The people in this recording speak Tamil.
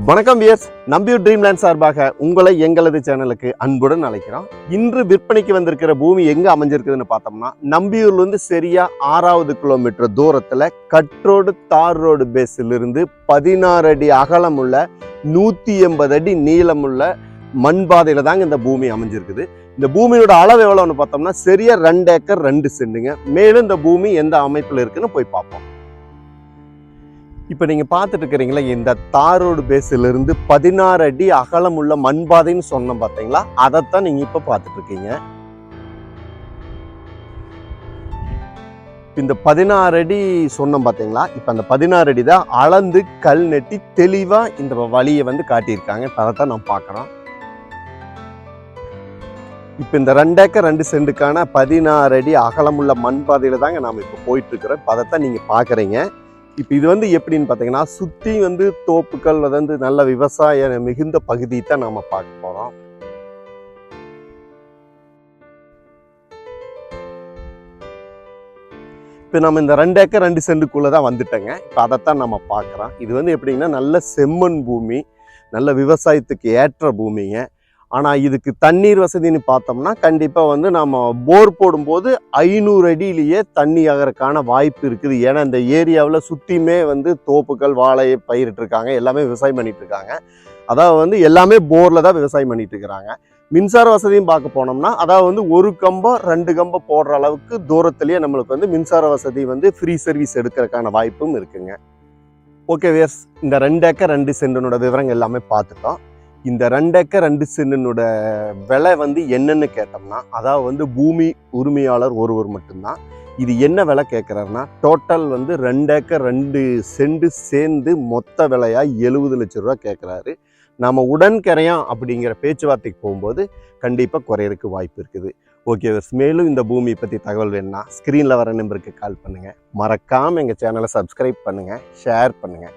வணக்கம் வியர்ஸ், நம்பியூர் ட்ரீம்லேண்ட் சார்பாக உங்களை எங்களது சேனலுக்கு அன்புடன் அழைக்கிறோம். இன்று விற்பனைக்கு வந்திருக்கிற பூமி எங்க அமைஞ்சிருக்குதுன்னு பார்த்தோம்னா, நம்பியூர்லேருந்து சரியா 6வது கிலோமீட்டர் தூரத்துல கட்ரோடு தார் ரோடு பேஸிலிருந்து 16 அடி அகலமுள்ள 180 அடி நீளமுள்ள மண்பாதையில தாங்க இந்த பூமி அமைஞ்சிருக்குது. இந்த பூமியோட அளவு எவ்வளவுன்னு பார்த்தோம்னா சரியா 2 ஏக்கர் 2 சென்டுங்க. மேலும் இந்த பூமி எந்த அமைப்புல இருக்குன்னு போய் பார்ப்போம். இப்போ நீங்கள் பார்த்துட்டு இருக்கிறீங்களா, இந்த தார் ரோடு பேஸிலிருந்து 16 அடி அகலம் உள்ள மண்பாதைன்னு சொன்னோம் பார்த்தீங்களா, அதைத்தான் நீங்கள் இப்போ பார்த்துட்டு இருக்கீங்க. இந்த 16 அடி சொன்னோம் பார்த்தீங்களா, இப்போ அந்த 16 அடி தான் அளந்து கல் நெட்டி தெளிவாக இந்த வழியை வந்து காட்டியிருக்காங்க. இப்போ அதைத்தான் நம்ம பார்க்குறோம். இப்போ இந்த 2 ஏக்கர் 2 சென்டுக்கான 16 அடி அகலமுள்ள மண்பாதையில் தாங்க நாம் இப்போ போயிட்டு இருக்கிறோம். இப்போ அதைத்தான் நீங்கள் பார்க்குறீங்க. இப்போ இது வந்து எப்படின்னு பார்த்தீங்கன்னா, சுற்றி வந்து தோப்புகள் வந்து நல்ல விவசாய மிகுந்த பகுதியை தான் நாம் பார்க்க போகிறோம். இப்போ நம்ம இந்த 2 ஏக்கர் 2 சென்டுக்குள்ளே தான் வந்துட்டோங்க. இப்போ அதைத்தான் நம்ம பார்க்குறோம். இது வந்து எப்படின்னா நல்ல செம்மண் பூமி, நல்ல விவசாயத்துக்கு ஏற்ற பூமிங்க. ஆனால் இதுக்கு தண்ணீர் வசதின்னு பார்த்தோம்னா கண்டிப்பாக வந்து நம்ம போர் போடும்போது 500 அடியிலேயே தண்ணி ஆகிறதுக்கான வாய்ப்பு இருக்குது. ஏன்னா இந்த ஏரியாவில் சுற்றியுமே வந்து தோப்புகள் வாழையை பயிரிட்டுருக்காங்க, எல்லாமே விவசாயம் பண்ணிட்டு இருக்காங்க. அதாவது வந்து எல்லாமே போரில் தான் விவசாயம் பண்ணிட்டு இருக்கிறாங்க. மின்சார வசதியும் பார்க்க போனோம்னா அதாவது வந்து 1 கம்பம் 2 கம்பம் போடுற அளவுக்கு தூரத்துலேயே நம்மளுக்கு வந்து மின்சார வசதி வந்து ஃப்ரீ சர்வீஸ் எடுக்கிறதுக்கான வாய்ப்பும் இருக்குங்க. ஓகே வியர்ஸ், இந்த 2 ஏக்கர் 2 சென்டனோட விவரங்கள் எல்லாமே பார்த்துட்டோம். இந்த 2 ஏக்கர் 2 சென்டினோட விலை வந்து என்னன்னு கேட்டோம்னா, அதாவது வந்து பூமி உரிமையாளர் ஒருவர் மட்டும்தான். இது என்ன விலை கேட்குறாருன்னா, டோட்டல் வந்து 2 ஏக்கர் 2 சென்ட் சேர்ந்து மொத்த விலையா 70 லட்ச ரூபா கேட்குறாரு. நம்ம உடன்கரையான் அப்படிங்கிற பேச்சுவார்த்தைக்கு போகும்போது கண்டிப்பாக குறையறதுக்கு வாய்ப்பு இருக்குது. ஓகே, மேலும் இந்த பூமியை பற்றி தகவல் வேணும்னா ஸ்க்ரீனில் வர நம்பருக்கு கால் பண்ணுங்கள். மறக்காமல் எங்கள் சேனலை சப்ஸ்கிரைப் பண்ணுங்கள், ஷேர் பண்ணுங்கள்.